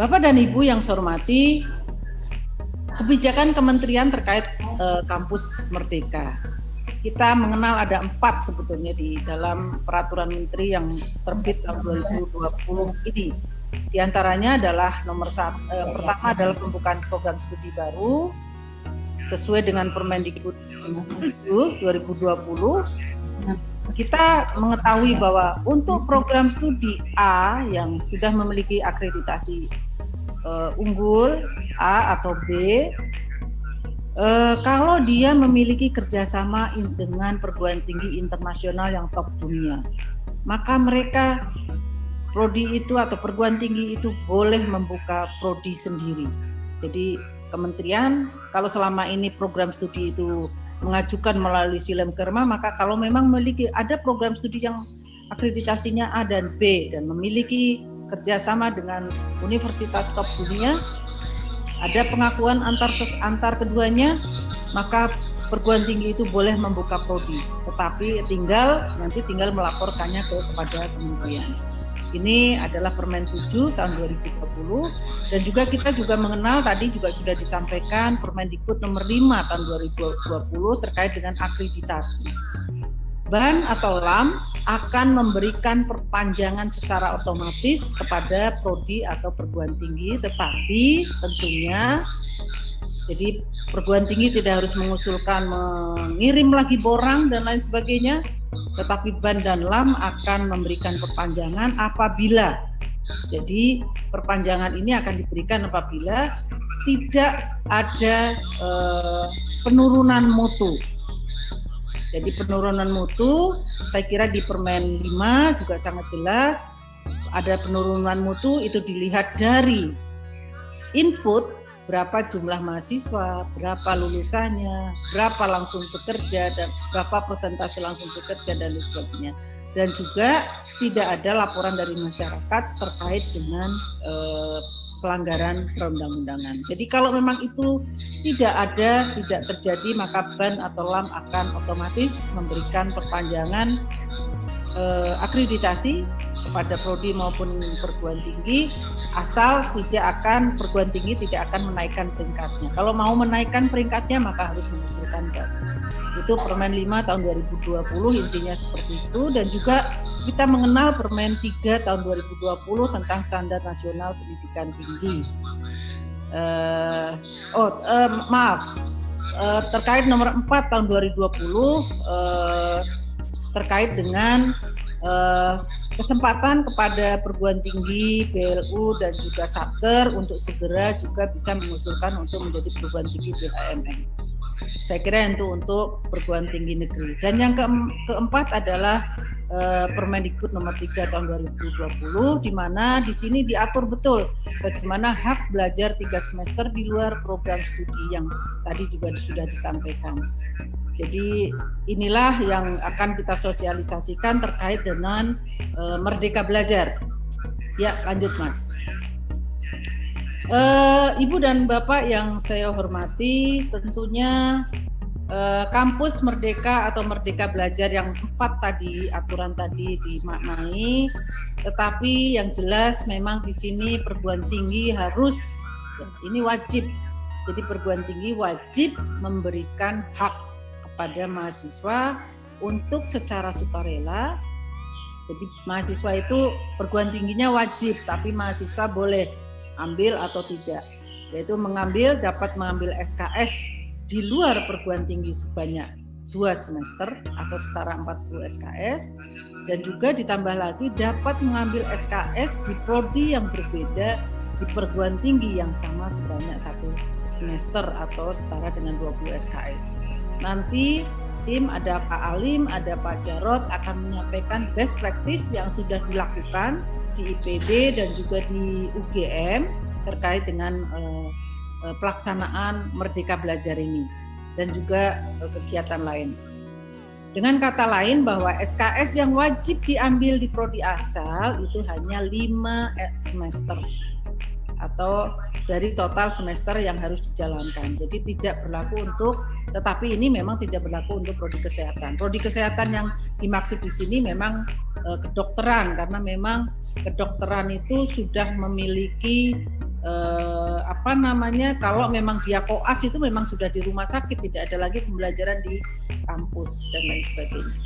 Bapak dan Ibu yang saya hormati, kebijakan kementerian terkait kampus Merdeka. Kita mengenal ada 4 sebetulnya di dalam peraturan menteri yang terbit tahun 2020 ini. Di antaranya adalah pertama adalah pembukaan program studi baru sesuai dengan Permendikbud 7 2020. Kita mengetahui bahwa untuk program studi A yang sudah memiliki akreditasi unggul A atau B, kalau dia memiliki kerjasama dengan perguruan tinggi internasional yang top dunia, maka mereka prodi itu atau perguruan tinggi itu boleh membuka prodi sendiri. Jadi kementerian kalau selama ini program studi itu mengajukan melalui Silemkerma, maka kalau memang memiliki ada program studi yang akreditasinya A dan B dan memiliki kerjasama dengan universitas top dunia, ada pengakuan antar keduanya, maka perguruan tinggi itu boleh membuka prodi, tetapi nanti tinggal melaporkannya kepada kementerian. Ini adalah Permen 7 tahun 2020 dan juga kita juga mengenal tadi juga sudah disampaikan Permendikbud nomor 5 tahun 2020 terkait dengan akreditasi. BAN atau LAM akan memberikan perpanjangan secara otomatis kepada prodi atau perguruan tinggi, tetapi tentunya jadi perguruan tinggi tidak harus mengusulkan mengirim lagi borang dan lain sebagainya, tetapi BAN dan LAM akan memberikan perpanjangan apabila, jadi perpanjangan ini akan diberikan apabila tidak ada penurunan mutu. Jadi penurunan mutu, saya kira di Permen 5 juga sangat jelas, ada penurunan mutu itu dilihat dari input, berapa jumlah mahasiswa, berapa lulusannya, berapa langsung bekerja, dan berapa persentase langsung bekerja, dan lain sebagainya. Dan juga tidak ada laporan dari masyarakat terkait dengan pelanggaran perundang-undangan. Jadi kalau memang itu tidak terjadi, maka BAN atau LAM akan otomatis memberikan perpanjangan akreditasi kepada prodi maupun perguruan tinggi, asal perguruan tinggi tidak akan menaikkan peringkatnya. Kalau mau menaikkan peringkatnya maka harus mengusulkan BAN. Itu Permen 5 tahun 2020 intinya seperti itu, dan juga kita mengenal Permen 3 tahun 2020 tentang Standar Nasional Pendidikan Tinggi. Terkait nomor 4 tahun 2020 terkait dengan kesempatan kepada perguruan tinggi, BLU dan juga Satker untuk segera juga bisa mengusulkan untuk menjadi perguruan tinggi BHMN. Saya kira itu untuk perguruan tinggi negeri. Dan yang keempat adalah Permendikbud nomor 3 tahun 2020, di mana di sini diatur betul bagaimana hak belajar 3 semester di luar program studi yang tadi juga sudah disampaikan. Jadi inilah yang akan kita sosialisasikan terkait dengan Merdeka Belajar. Ya, lanjut Mas. Ibu dan Bapak yang saya hormati, tentunya kampus Merdeka atau Merdeka Belajar yang 4 tadi, aturan tadi dimaknai, tetapi yang jelas memang di sini perguruan tinggi harus, ini wajib, jadi perguruan tinggi wajib memberikan hak kepada mahasiswa untuk secara sukarela. Jadi mahasiswa itu perguruan tingginya wajib, tapi mahasiswa boleh ambil atau tidak, yaitu dapat mengambil SKS di luar perguruan tinggi sebanyak 2 semester atau setara 40 SKS, dan juga ditambah lagi dapat mengambil SKS di prodi yang berbeda di perguruan tinggi yang sama sebanyak 1 semester atau setara dengan 20 SKS. Nanti tim ada Pak Alim, ada Pak Jarod akan menyampaikan best practice yang sudah dilakukan di IPB dan juga di UGM terkait dengan pelaksanaan Merdeka Belajar ini dan juga kegiatan lain. Dengan kata lain bahwa SKS yang wajib diambil di prodi asal itu hanya 5 semester atau dari total semester yang harus dijalankan. Jadi tidak berlaku tetapi ini memang tidak berlaku untuk prodi kesehatan. Prodi kesehatan yang dimaksud di sini memang kedokteran, karena memang kedokteran itu sudah memiliki kalau memang dia koas itu memang sudah di rumah sakit, tidak ada lagi pembelajaran di kampus dan lain sebagainya.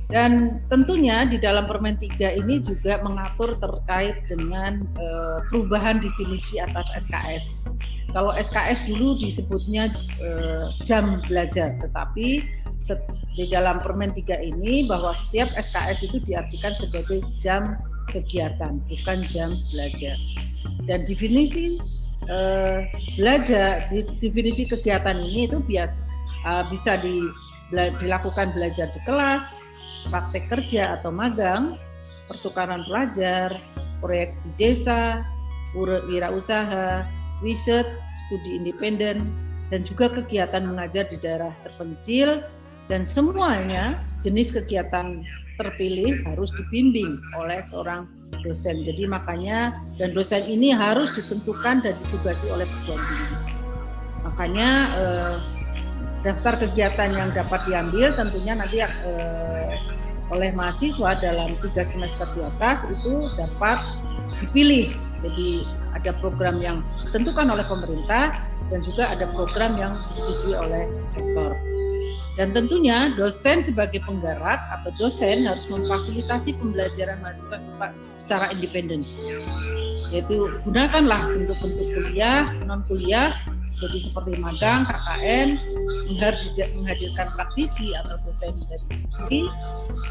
Dan tentunya di dalam Permen 3 ini juga mengatur terkait dengan perubahan definisi atas SKS. Kalau SKS dulu disebutnya jam belajar, tetapi di dalam Permen 3 ini bahwa setiap SKS itu diartikan sebagai jam kegiatan, bukan jam belajar. Dan definisi definisi kegiatan ini itu bisa dilakukan belajar di kelas, praktek kerja atau magang, pertukaran pelajar, proyek di desa, wirausaha, riset, studi independen, dan juga kegiatan mengajar di daerah terpencil, dan semuanya jenis kegiatan terpilih harus dibimbing oleh seorang dosen. Jadi makanya, dan dosen ini harus ditentukan dan ditugasi oleh perguruan tinggi. Makanya daftar kegiatan yang dapat diambil tentunya nanti oleh mahasiswa dalam 3 semester di atas itu dapat dipilih. Jadi ada program yang ditentukan oleh pemerintah dan juga ada program yang disetujui oleh rektor. Dan tentunya dosen sebagai penggerak atau dosen harus memfasilitasi pembelajaran mahasiswa secara independen. Yaitu gunakanlah bentuk-bentuk kuliah, non-kuliah, jadi seperti magang, KKN, menghadirkan praktisi atau dosen dari industri,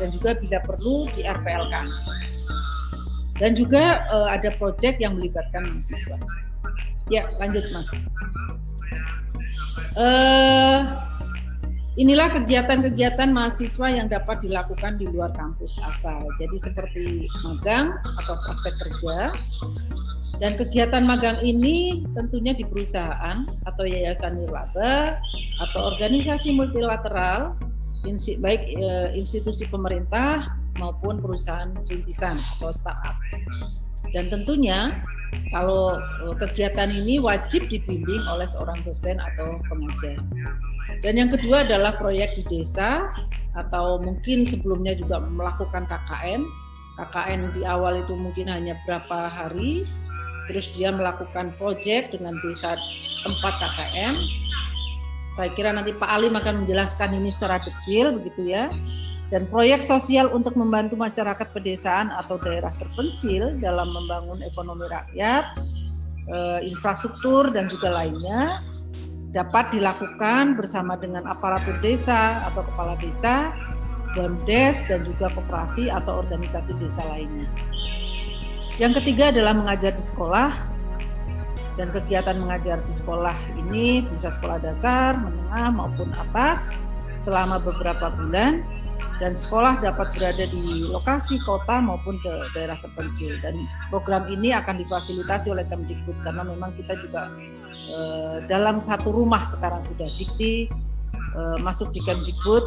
dan juga bila perlu di RPLK. Dan juga ada proyek yang melibatkan mahasiswa. Ya, lanjut Mas. Inilah kegiatan-kegiatan mahasiswa yang dapat dilakukan di luar kampus asal. Jadi seperti magang atau praktek kerja. Dan kegiatan magang ini tentunya di perusahaan atau yayasan nirlaba atau organisasi multilateral, baik institusi pemerintah maupun perusahaan rintisan atau startup. Dan tentunya kalau kegiatan ini wajib dibimbing oleh seorang dosen atau pengajar. Dan yang kedua adalah proyek di desa atau mungkin sebelumnya juga melakukan KKN. KKN di awal itu mungkin hanya berapa hari, terus dia melakukan proyek dengan desa tempat KKN. Saya kira nanti Pak Alim akan menjelaskan ini secara detail begitu ya. Dan proyek sosial untuk membantu masyarakat pedesaan atau daerah terpencil dalam membangun ekonomi rakyat, infrastruktur dan juga lainnya dapat dilakukan bersama dengan aparatur desa atau kepala desa, BUMDes dan juga koperasi atau organisasi desa lainnya. Yang ketiga adalah mengajar di sekolah, dan kegiatan mengajar di sekolah ini bisa sekolah dasar, menengah maupun atas selama beberapa bulan, dan sekolah dapat berada di lokasi kota maupun ke daerah terpencil. Dan program ini akan difasilitasi oleh Kemdikbud karena memang kita juga dalam satu rumah sekarang sudah Dikti masuk di Kemdikbud.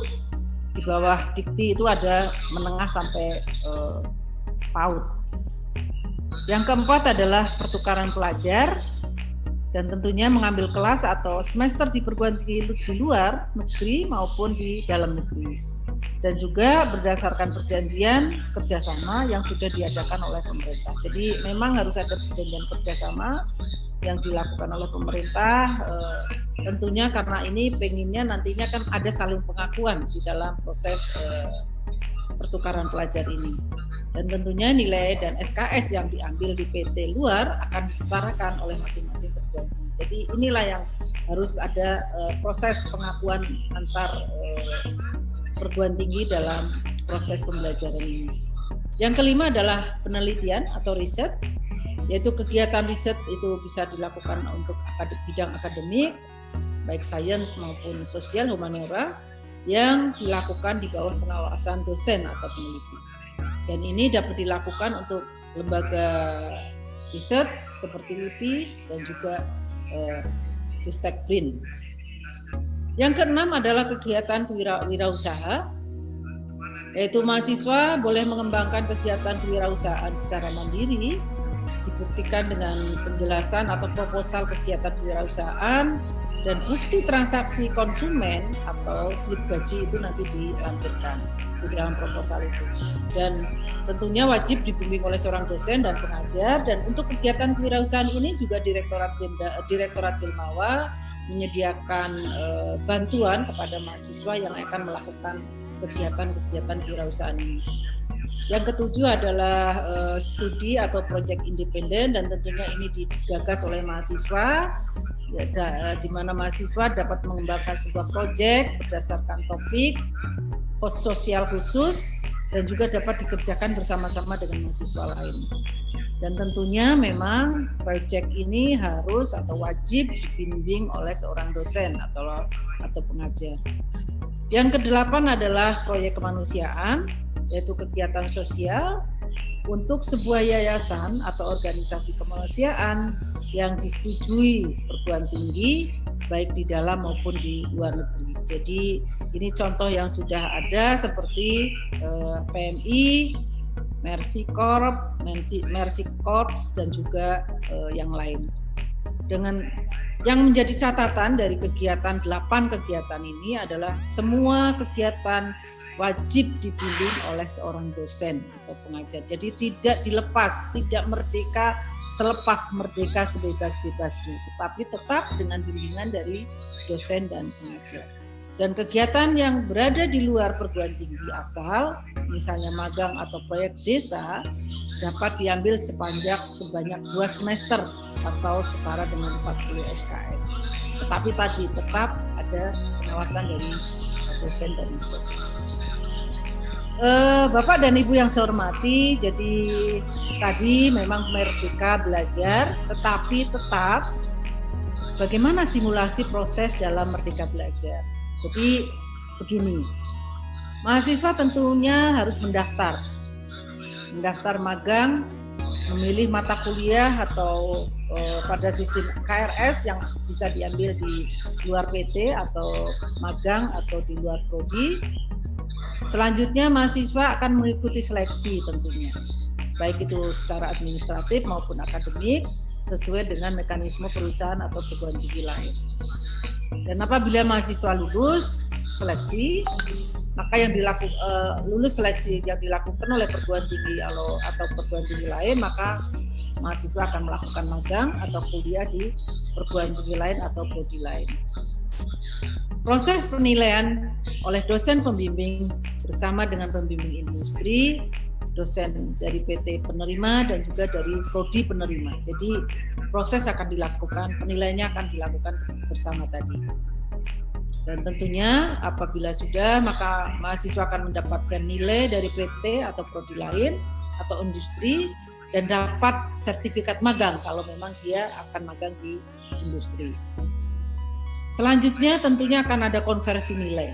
Di bawah Dikti itu ada menengah sampai PAUD. Yang keempat adalah pertukaran pelajar, dan tentunya mengambil kelas atau semester di perguruan tinggi di luar negeri maupun di dalam negeri. Dan juga berdasarkan perjanjian kerjasama yang sudah diadakan oleh pemerintah. Jadi memang harus ada perjanjian kerjasama yang dilakukan oleh pemerintah. Tentunya karena ini pengennya nantinya kan ada saling pengakuan di dalam proses pertukaran pelajar ini. Dan tentunya nilai dan SKS yang diambil di PT luar akan disetarakan oleh masing-masing perguruan tinggi. Jadi inilah yang harus ada proses pengakuan antar perguruan tinggi dalam proses pembelajaran ini. Yang kelima adalah penelitian atau riset, yaitu kegiatan riset itu bisa dilakukan untuk bidang akademik, baik sains maupun sosial humaniora, yang dilakukan di bawah pengawasan dosen atau peneliti. Dan ini dapat dilakukan untuk lembaga riset seperti LIPI dan juga Ristek BRIN. Yang keenam adalah kegiatan wirausaha, yaitu mahasiswa boleh mengembangkan kegiatan kewirausahaan secara mandiri, dibuktikan dengan penjelasan atau proposal kegiatan kewirausahaan dan bukti transaksi konsumen atau slip gaji itu nanti dilampirkan di dalam proposal itu. Dan tentunya wajib dibimbing oleh seorang dosen dan pengajar. Dan untuk kegiatan kewirausahaan ini juga Direktorat Wilmawa menyediakan bantuan kepada mahasiswa yang akan melakukan kegiatan-kegiatan kewirausahaan ini. Yang ketujuh adalah studi atau proyek independen, dan tentunya ini digagas oleh mahasiswa, di mana mahasiswa dapat mengembangkan sebuah proyek berdasarkan topik sosial khusus dan juga dapat dikerjakan bersama-sama dengan mahasiswa lain. Dan tentunya memang proyek ini harus atau wajib dibimbing oleh seorang dosen atau pengajar. Yang kedelapan adalah proyek kemanusiaan, yaitu kegiatan sosial untuk sebuah yayasan atau organisasi kemanusiaan yang disetujui perguruan tinggi baik di dalam maupun di luar negeri. Jadi ini contoh yang sudah ada seperti PMI, Mercy Corps dan juga yang lain. Dengan yang menjadi catatan dari 8 kegiatan ini adalah semua kegiatan wajib dibimbing oleh seorang dosen atau pengajar. Jadi tidak dilepas, tidak merdeka selepas merdeka sebebas-bebasnya, tetapi tetap dengan bimbingan dari dosen dan pengajar. Dan kegiatan yang berada di luar perguruan tinggi asal, misalnya magang atau proyek desa, dapat diambil sebanyak 2 semester atau setara dengan 40 SKS. Tetapi tadi tetap ada pengawasan dari dosen dan inspektur. Bapak dan Ibu yang saya hormati, jadi tadi memang merdeka belajar, tetapi tetap bagaimana simulasi proses dalam merdeka belajar. Jadi begini, mahasiswa tentunya harus mendaftar magang, memilih mata kuliah atau pada sistem KRS yang bisa diambil di luar PT atau magang atau di luar prodi. Selanjutnya mahasiswa akan mengikuti seleksi tentunya, baik itu secara administratif maupun akademik sesuai dengan mekanisme perusahaan atau perguruan tinggi lain. Dan apabila mahasiswa lulus seleksi, maka yang lulus seleksi yang dilakukan oleh perguruan tinggi atau perguruan tinggi lain, maka mahasiswa akan melakukan magang atau kuliah di perguruan tinggi lain atau prodi lain. Proses penilaian oleh dosen pembimbing bersama dengan pembimbing industri, dosen dari PT penerima dan juga dari prodi penerima. Jadi proses akan dilakukan, penilaiannya akan dilakukan bersama tadi. Dan tentunya apabila sudah, maka mahasiswa akan mendapatkan nilai dari PT atau prodi lain atau industri dan dapat sertifikat magang kalau memang dia akan magang di industri. Selanjutnya tentunya akan ada konversi nilai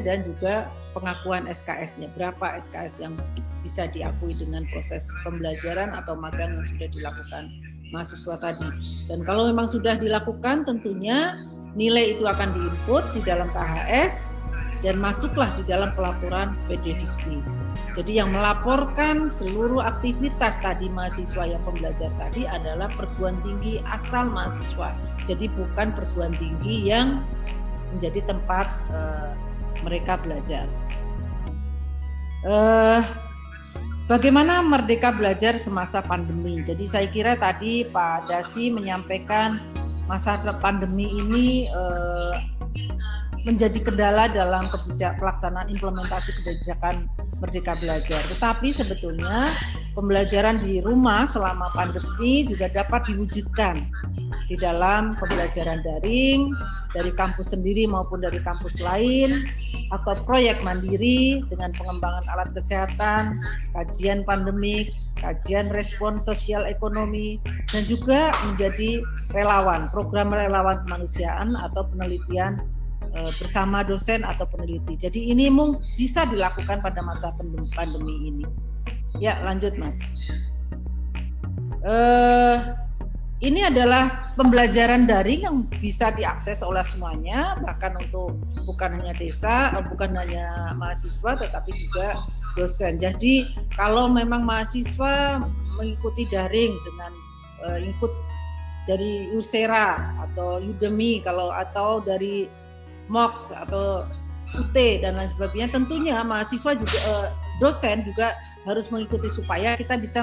dan juga pengakuan SKS-nya, berapa SKS yang bisa diakui dengan proses pembelajaran atau magang yang sudah dilakukan mahasiswa tadi. Dan kalau memang sudah dilakukan, tentunya nilai itu akan diinput di dalam KHS dan masuklah di dalam pelaporan PDDikti. Jadi yang melaporkan seluruh aktivitas tadi mahasiswa yang pembelajar tadi adalah perguruan tinggi asal mahasiswa. Jadi bukan perguruan tinggi yang menjadi tempat mereka belajar. Bagaimana merdeka belajar semasa pandemi? Jadi saya kira tadi Pak Dasi menyampaikan masa pandemi ini menjadi kendala dalam pelaksanaan implementasi kebijakan merdeka belajar. Tetapi sebetulnya pembelajaran di rumah selama pandemi juga dapat diwujudkan di dalam pembelajaran daring dari kampus sendiri maupun dari kampus lain, atau proyek mandiri dengan pengembangan alat kesehatan, kajian pandemik, kajian respon sosial ekonomi, dan juga menjadi relawan, program relawan kemanusiaan atau penelitian bersama dosen atau peneliti. Jadi ini bisa dilakukan pada masa pandemi ini. Ya, lanjut Mas. Ini adalah pembelajaran daring yang bisa diakses oleh semuanya, bahkan untuk bukan hanya desa, bukan hanya mahasiswa, tetapi juga dosen. Jadi kalau memang mahasiswa mengikuti daring dengan ikut dari Coursera atau Udemy atau dari MOOC atau UT dan lain sebagainya, tentunya mahasiswa juga dosen juga harus mengikuti supaya kita bisa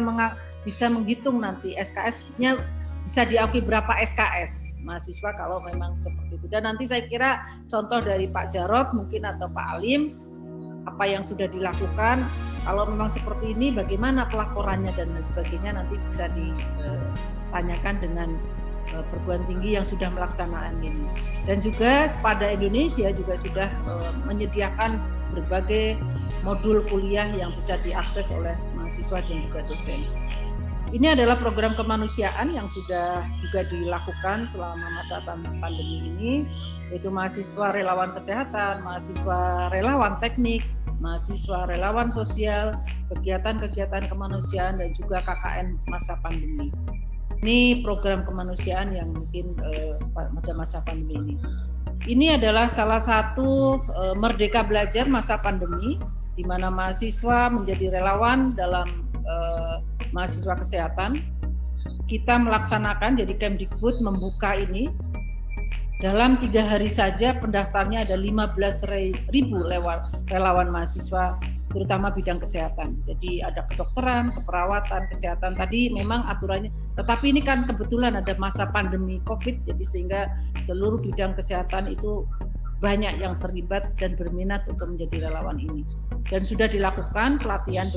menghitung nanti SKS-nya bisa diakui berapa SKS mahasiswa kalau memang seperti itu. Dan nanti saya kira contoh dari Pak Jarod mungkin atau Pak Alim, apa yang sudah dilakukan, kalau memang seperti ini bagaimana pelaporannya dan lain sebagainya, nanti bisa ditanyakan dengan perguruan tinggi yang sudah melaksanakan ini. Dan juga Sepada Indonesia juga sudah menyediakan berbagai modul kuliah yang bisa diakses oleh mahasiswa dan juga dosen. Ini adalah program kemanusiaan yang sudah juga dilakukan selama masa pandemi ini, yaitu mahasiswa relawan kesehatan, mahasiswa relawan teknik, mahasiswa relawan sosial, kegiatan-kegiatan kemanusiaan, dan juga KKN masa pandemi. Ini program kemanusiaan yang mungkin pada masa pandemi ini. Ini adalah salah satu Merdeka Belajar masa pandemi, di mana mahasiswa menjadi relawan dalam mahasiswa kesehatan. Kita melaksanakan, jadi Kemdikbud membuka ini. Dalam 3 hari saja pendaftarnya ada 15.000 relawan mahasiswa, terutama bidang kesehatan. Jadi ada kedokteran, keperawatan, kesehatan. Tadi memang aturannya, tetapi ini kan kebetulan ada masa pandemi COVID, jadi sehingga seluruh bidang kesehatan itu banyak yang terlibat dan berminat untuk menjadi relawan ini. Dan sudah dilakukan pelatihan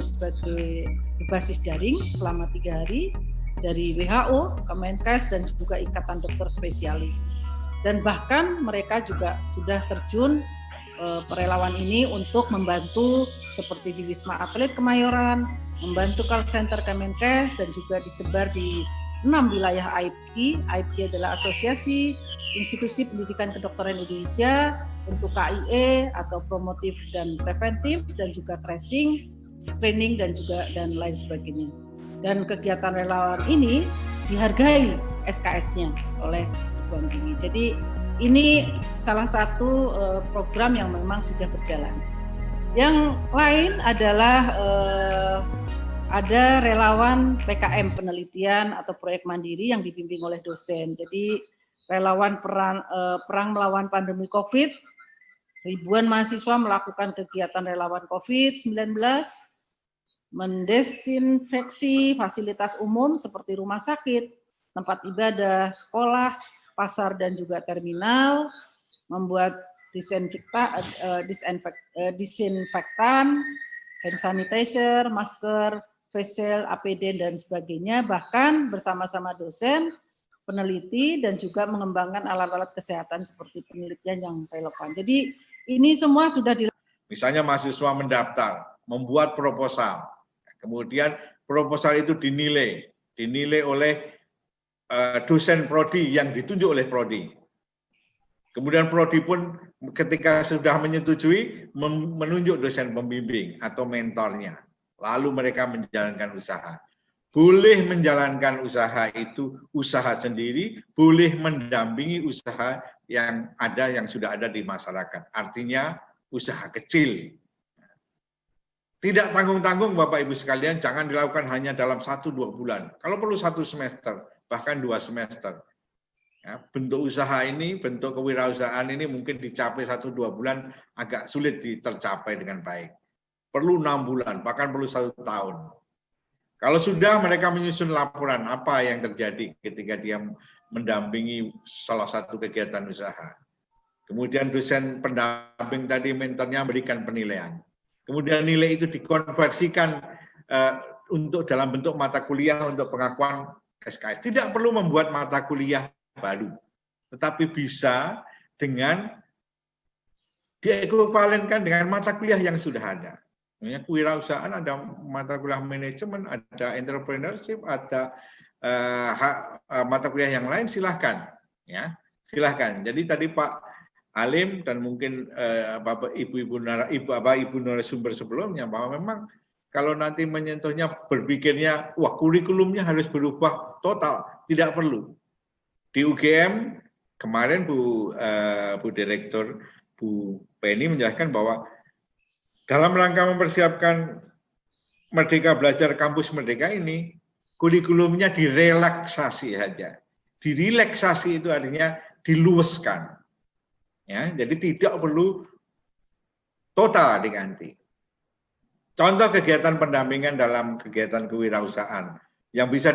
berbasis daring selama 3 hari dari WHO, Kemenkes, dan juga Ikatan Dokter Spesialis. Dan bahkan mereka juga sudah terjun relawan ini untuk membantu seperti di Wisma Atlet Kemayoran, membantu call center Kemenkes, dan juga disebar di 6 wilayah AIPKI. AIPKI adalah Asosiasi Institusi Pendidikan Kedokteran Indonesia, untuk KIE atau promotif dan preventif, dan juga tracing, screening, dan lain sebagainya. Dan kegiatan relawan ini dihargai SKS-nya oleh perguruan tinggi. Jadi ini salah satu program yang memang sudah berjalan. Yang lain adalah ada relawan PKM penelitian atau proyek mandiri yang dibimbing oleh dosen. Jadi relawan perang melawan pandemi COVID, ribuan mahasiswa melakukan kegiatan relawan COVID-19, mendesinfeksi fasilitas umum seperti rumah sakit, tempat ibadah, sekolah, pasar, dan juga terminal, membuat disinfektan, hand sanitizer, masker, face shield, APD, dan sebagainya, bahkan bersama-sama dosen, peneliti, dan juga mengembangkan alat-alat kesehatan seperti penelitian yang relevan. Jadi ini semua sudah dilakukan. Misalnya mahasiswa mendaftar, membuat proposal, kemudian proposal itu dinilai oleh dosen prodi yang ditunjuk oleh prodi. Kemudian prodi pun ketika sudah menyetujui menunjuk dosen pembimbing atau mentornya. Lalu mereka menjalankan usaha. Boleh menjalankan usaha itu usaha sendiri, boleh mendampingi usaha yang sudah ada di masyarakat. Artinya usaha kecil. Tidak tanggung-tanggung Bapak Ibu sekalian, jangan dilakukan hanya dalam 1-2 bulan. Kalau perlu 1 semester, bahkan 2 semester. Ya, bentuk usaha ini, bentuk kewirausahaan ini mungkin dicapai 1-2 bulan agak sulit tercapai dengan baik. Perlu 6 bulan, bahkan perlu 1 tahun. Kalau sudah mereka menyusun laporan apa yang terjadi ketika dia mendampingi salah satu kegiatan usaha. Kemudian dosen pendamping tadi, mentornya memberikan penilaian. Kemudian nilai itu dikonversikan untuk dalam bentuk mata kuliah untuk pengakuan SKS. Tidak perlu membuat mata kuliah baru, tetapi bisa dengan diekuivalenkan dengan mata kuliah yang sudah ada. Kewirausahaan ada mata kuliah manajemen, ada entrepreneurship, ada mata kuliah yang lain, silahkan, ya silahkan. Jadi tadi Pak Alim dan mungkin Bapak Ibu narasumber sebelumnya bahwa memang kalau nanti menyentuhnya berpikirnya wah kurikulumnya harus berubah total, tidak perlu. Di UGM kemarin Bu Direktur Bu Penny menjelaskan bahwa dalam rangka mempersiapkan Merdeka Belajar Kampus Merdeka ini, kurikulumnya direlaksasi saja. Direlaksasi itu artinya diluaskan. Ya, jadi tidak perlu total diganti. Contoh kegiatan pendampingan dalam kegiatan kewirausahaan yang bisa